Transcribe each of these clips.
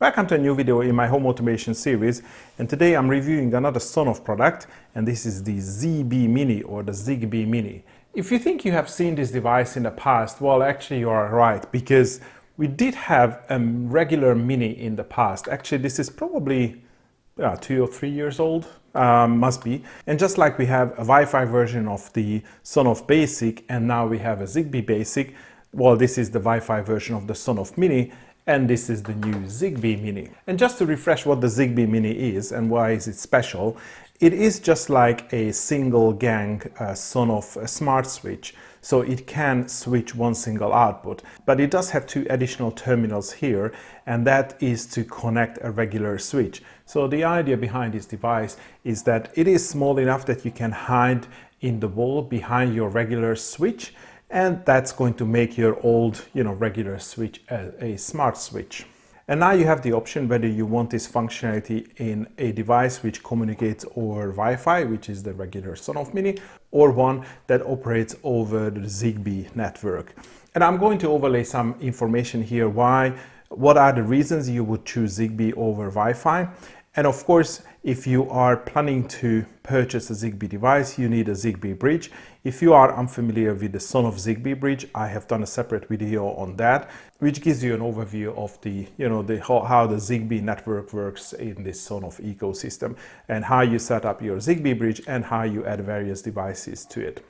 Welcome to a new video in my home automation series, and today I'm reviewing another Sonoff product, and this is the Zigbee Mini or the Zigbee Mini. If you think you have seen this device in the past, well actually you are right, because we did have a regular Mini in the past. Actually this is probably 2 or 3 years old, must be. And just like we have a Wi-Fi version of the Sonoff Basic and now we have a Zigbee Basic, well this is the Wi-Fi version of the Sonoff Mini, and this is the new Zigbee Mini. And just to refresh what the Zigbee Mini is and why is it special, it is just like a single gang Sonoff smart switch. So it can switch one single output, but it does have two additional terminals here, and that is to connect a regular switch. So the idea behind this device is that it is small enough that you can hide in the wall behind your regular switch, and that's going to make your old, regular switch a smart switch. And now you have the option whether you want this functionality in a device which communicates over Wi-Fi, which is the regular Sonoff Mini, or one that operates over the Zigbee network. And I'm going to overlay some information here what are the reasons you would choose Zigbee over Wi-Fi. And of course, if you are planning to purchase a Zigbee device, you need a Zigbee bridge. If you are unfamiliar with the Sonoff Zigbee bridge, I have done a separate video on that, which gives you an overview of how the Zigbee network works in this Sonoff ecosystem and how you set up your Zigbee bridge and how you add various devices to it.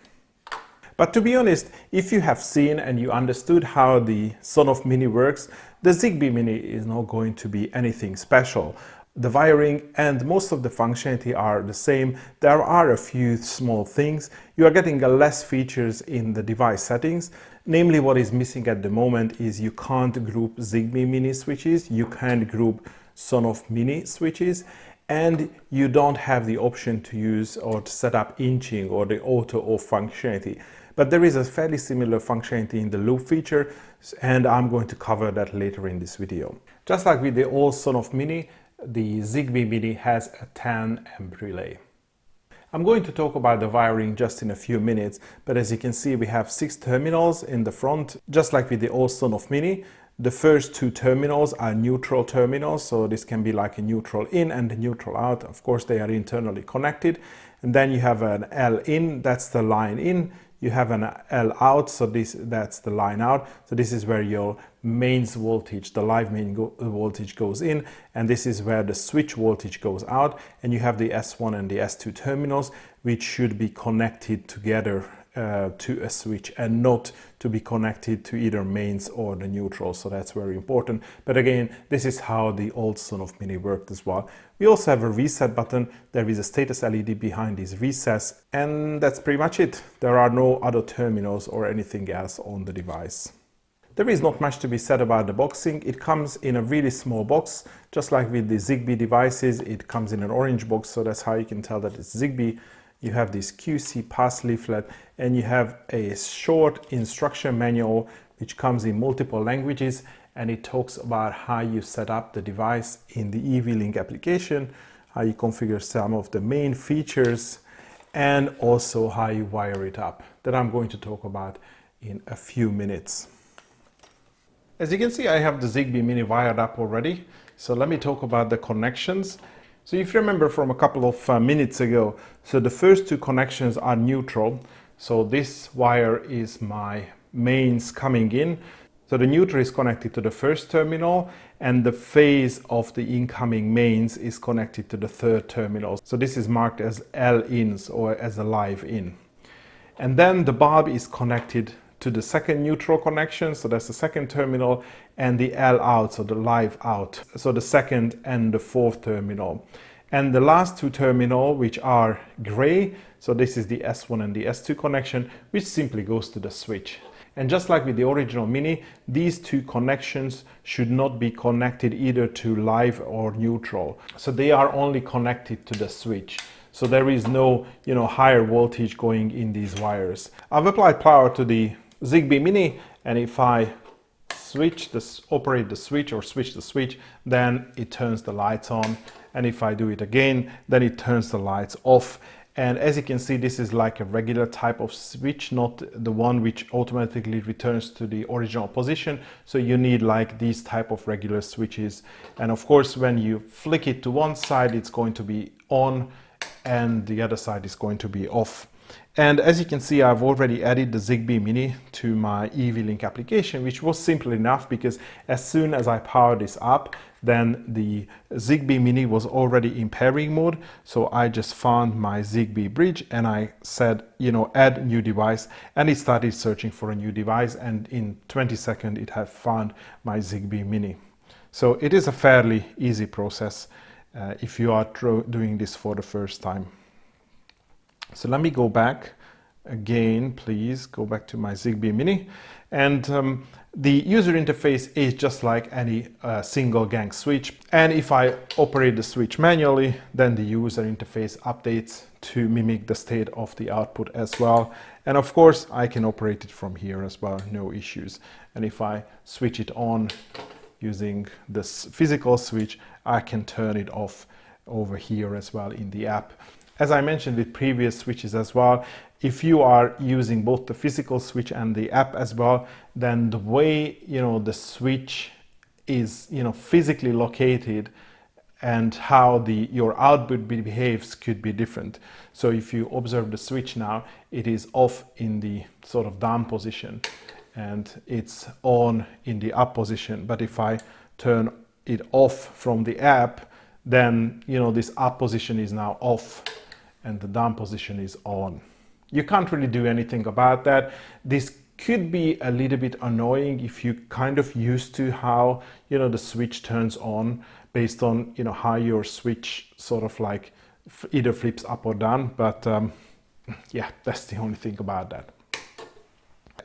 But to be honest, if you have seen and you understood how the Sonoff Mini works, the Zigbee Mini is not going to be anything special. The wiring and most of the functionality are the same. There are a few small things. You are getting less features in the device settings. Namely, what is missing at the moment is you can't group Zigbee Mini switches, you can't group Sonoff Mini switches, and you don't have the option to use or to set up inching or the auto off functionality. But there is a fairly similar functionality in the loop feature, and I'm going to cover that later in this video. Just like with the old Sonoff Mini, the Zigbee Mini has a 10 amp relay. I'm going to talk about the wiring just in a few minutes, but as you can see we have 6 terminals in the front. Just like with the old Sonoff Mini, the first 2 terminals are neutral terminals, so this can be like a neutral in and a neutral out. Of course they are internally connected. And then you have an L in, that's the line in. You have an L out, so that's the line out. So this is where your mains voltage, the live main voltage goes in, and this is where the switch voltage goes out. And you have the S1 and the S2 terminals, which should be connected together to a switch and not to be connected to either mains or the neutral. So that's very important. But again, this is how the old Sonoff Mini worked as well. We also have a reset button. There is a status LED behind these resets, and that's pretty much it. There are no other terminals or anything else on the device. There is not much to be said about the boxing. It comes in a really small box, just like with the Zigbee devices. It comes in an orange box, so that's how you can tell that it's Zigbee. You have this QC pass leaflet, and you have a short instruction manual which comes in multiple languages, and it talks about how you set up the device in the EV-Link application, how you configure some of the main features, and also how you wire it up. That I'm going to talk about in a few minutes. As you can see, I have the Zigbee Mini wired up already, so let me talk about the connections. So if you remember from a couple of minutes ago, so the first 2 connections are neutral. So this wire is my mains coming in. So the neutral is connected to the first terminal, and the phase of the incoming mains is connected to the third terminal. So this is marked as L-ins or as a live in. And then the bulb is connected to the second neutral connection, so that's the second terminal, and the L out, so the live out, so the second and the fourth terminal. And the last 2 terminals, which are gray, so this is the S1 and the S2 connection, which simply goes to the switch. And just like with the original Mini, these 2 connections should not be connected either to live or neutral. So they are only connected to the switch. So there is no, higher voltage going in these wires. I've applied power to the Zigbee Mini, and if I operate the switch or switch the switch, then it turns the lights on. And if I do it again, then it turns the lights off. And as you can see, this is like a regular type of switch, not the one which automatically returns to the original position. So you need like these type of regular switches. And of course, when you flick it to one side, it's going to be on and the other side is going to be off. And as you can see, I've already added the Zigbee Mini to my EV-Link application, which was simple enough because as soon as I power this up, then the Zigbee Mini was already in pairing mode. So I just found my Zigbee bridge and I said, you know, add new device, and it started searching for a new device, and in 20 seconds it had found my Zigbee Mini. So it is a fairly easy process if you are doing this for the first time. So let me go back again, please go back to my Zigbee Mini, and the user interface is just like any single gang switch. And if I operate the switch manually, then the user interface updates to mimic the state of the output as well. And of course, I can operate it from here as well, no issues. And if I switch it on using this physical switch, I can turn it off over here as well in the app. As I mentioned with previous switches as well, if you are using both the physical switch and the app as well, then the way, you know, the switch is, you know, physically located and how your output behaves could be different. So if you observe the switch now, it is off in the sort of down position and it's on in the up position. But if I turn it off from the app, then, you know, this up position is now off and the down position is on. You can't really do anything about that. This could be a little bit annoying if you kind of used to how, you know, the switch turns on based on, you know, how your switch sort of like either flips up or down. But yeah, that's the only thing about that.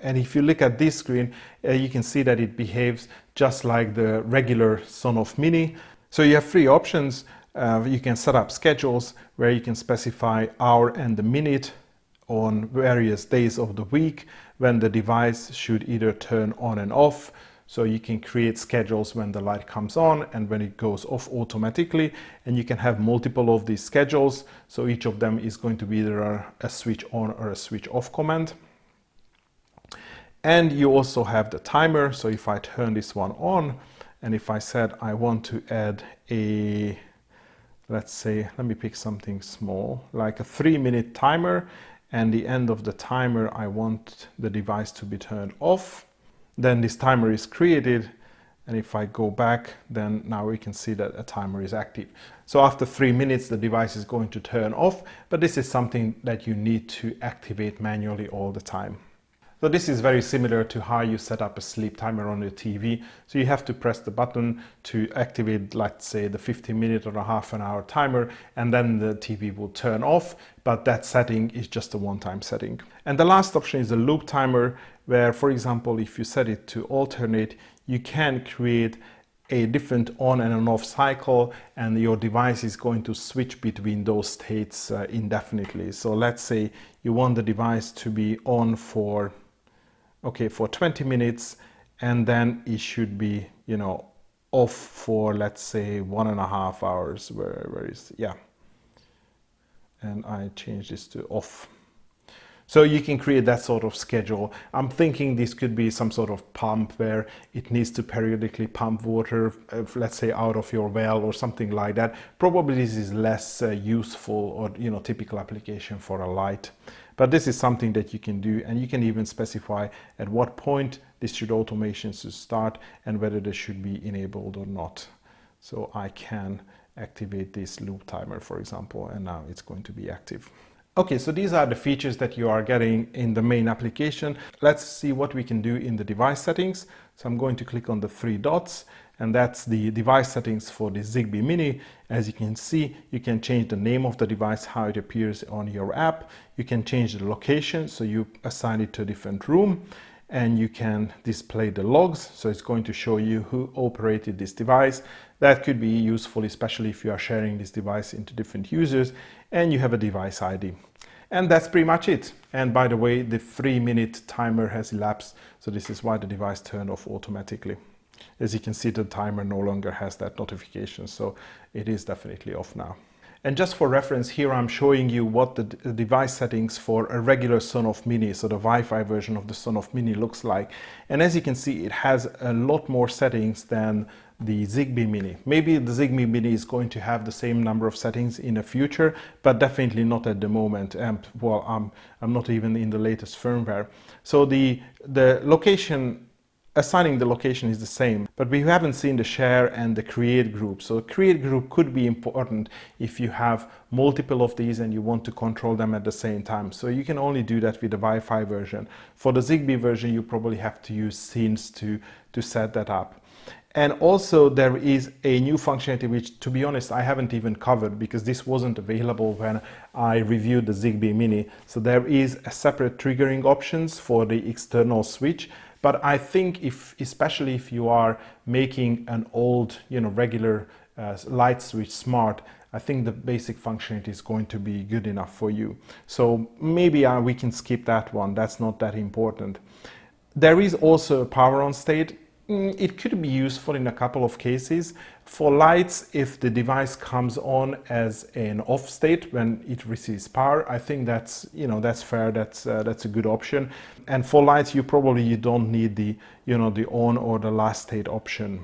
And if you look at this screen, you can see that it behaves just like the regular Sonoff Mini. So you have three options. You can set up schedules where you can specify hour and the minute on various days of the week when the device should either turn on and off. So you can create schedules when the light comes on and when it goes off automatically. And you can have multiple of these schedules. So each of them is going to be either a switch on or a switch off command. And you also have the timer. So if I turn this one on, and if I said I want to add a, let's say, let me pick something small, like a 3-minute timer, and the end of the timer, I want the device to be turned off. Then this timer is created. And if I go back, then now we can see that a timer is active. So after 3 minutes, the device is going to turn off, but this is something that you need to activate manually all the time. So this is very similar to how you set up a sleep timer on your TV. So you have to press the button to activate, let's say, the 15-minute or a half an hour timer, and then the TV will turn off. But that setting is just a one-time setting. And the last option is a loop timer, where, for example, if you set it to alternate, you can create a different on and an off cycle, and your device is going to switch between those states indefinitely. So let's say you want the device to be on for 20 minutes, and then it should be, you know, off for, let's say, 1.5 hours. Where is, yeah. And I change this to off. So you can create that sort of schedule. I'm thinking this could be some sort of pump where it needs to periodically pump water, let's say out of your well or something like that. Probably this is less useful or, you know, typical application for a light. But this is something that you can do, and you can even specify at what point this automation should start and whether this should be enabled or not. So I can activate this loop timer, for example, and now it's going to be active. Okay, so these are the features that you are getting in the main application. Let's see what we can do in the device settings. So I'm going to click on the 3 dots, and that's the device settings for the Zigbee Mini. As you can see, you can change the name of the device, how it appears on your app. You can change the location, so you assign it to a different room, and you can display the logs. So it's going to show you who operated this device. That could be useful, especially if you are sharing this device into different users, and you have a device ID. And that's pretty much it. And by the way, the 3-minute timer has elapsed, so this is why the device turned off automatically. As you can see, the timer no longer has that notification, so it is definitely off now. And just for reference, here I'm showing you what the device settings for a regular Sonoff Mini, so the Wi-Fi version of the Sonoff Mini looks like. And as you can see, it has a lot more settings than the Zigbee Mini. Maybe the Zigbee Mini is going to have the same number of settings in the future, but definitely not at the moment. And well, I'm not even in the latest firmware. So the location, assigning the location is the same, but we haven't seen the share and the create group. So create group could be important if you have multiple of these and you want to control them at the same time. So you can only do that with the Wi-Fi version. For the Zigbee version, you probably have to use scenes to set that up. And also there is a new functionality which, to be honest, I haven't even covered because this wasn't available when I reviewed the Zigbee Mini. So there is a separate triggering options for the external switch. But I think especially if you are making an old, regular light switch smart, I think the basic functionality is going to be good enough for you. So maybe we can skip that one. That's not that important. There is also a power on state. It could be useful in a couple of cases. For lights, if the device comes on as an off state when it receives power, I think that's fair. That's a good option. And for lights, you don't need the the on or the last state option.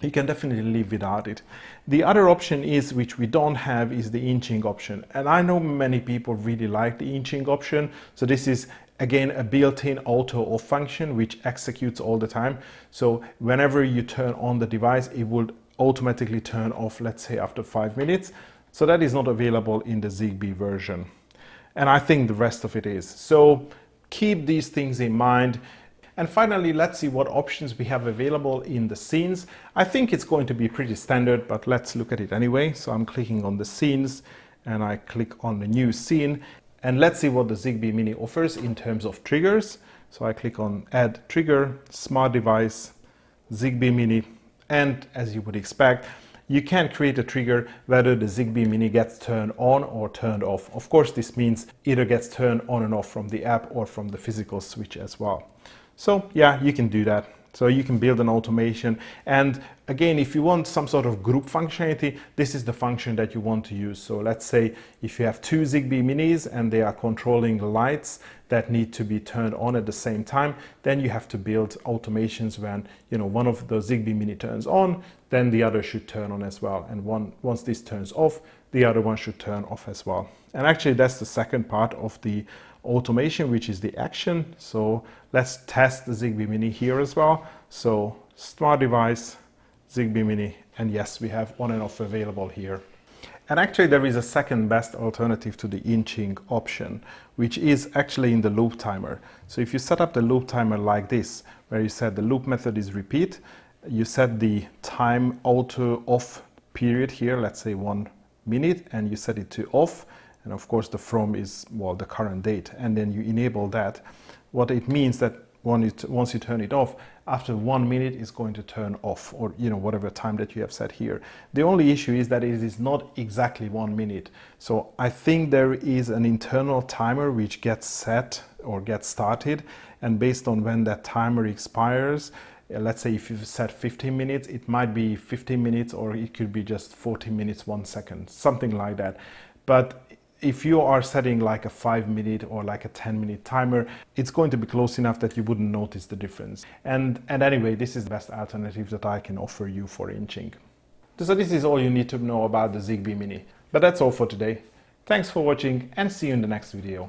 You can definitely live without it. The other option is, which we don't have, is the inching option. And I know many people really like the inching option. So this is again a built-in auto off function which executes all the time. So whenever you turn on the device, it will automatically turn off, let's say after 5 minutes. So that is not available in the Zigbee version. And I think the rest of it is. So keep these things in mind. And finally, let's see what options we have available in the scenes. I think it's going to be pretty standard, but let's look at it anyway. So I'm clicking on the scenes and I click on the new scene. And let's see what the Zigbee Mini offers in terms of triggers. So I click on Add Trigger, Smart Device, Zigbee Mini. And as you would expect, you can create a trigger whether the Zigbee Mini gets turned on or turned off. Of course, this means either gets turned on and off from the app or from the physical switch as well. So yeah, you can do that. So you can build an automation. And again, if you want some sort of group functionality, this is the function that you want to use. So let's say if you have two Zigbee Minis and they are controlling the lights that need to be turned on at the same time, then you have to build automations when one of the Zigbee Mini turns on, then the other should turn on as well. And once this turns off, the other one should turn off as well. And actually that's the second part of the automation, which is the action. So let's test the Zigbee Mini here as well. So smart device, Zigbee Mini, and yes, we have on and off available here. And actually there is a second best alternative to the inching option, which is actually in the loop timer. So if you set up the loop timer like this, where you set the loop method is repeat, you set the time auto off period here, let's say 1 minute, and you set it to off. And of course the from is, well, the current date, and then you enable that. What it means that once you turn it off, after 1 minute it's going to turn off, or whatever time that you have set here. The only issue is that it is not exactly 1 minute. So I think there is an internal timer which gets set or gets started, and based on when that timer expires, let's say if you've set 15 minutes, it might be 15 minutes, or it could be just 14 minutes, 1 second, something like that. But if you are setting like a 5 minute or like a 10-minute timer, it's going to be close enough that you wouldn't notice the difference. And anyway, this is the best alternative that I can offer you for inching. So this is all you need to know about the Zigbee Mini. But that's all for today. Thanks for watching and see you in the next video.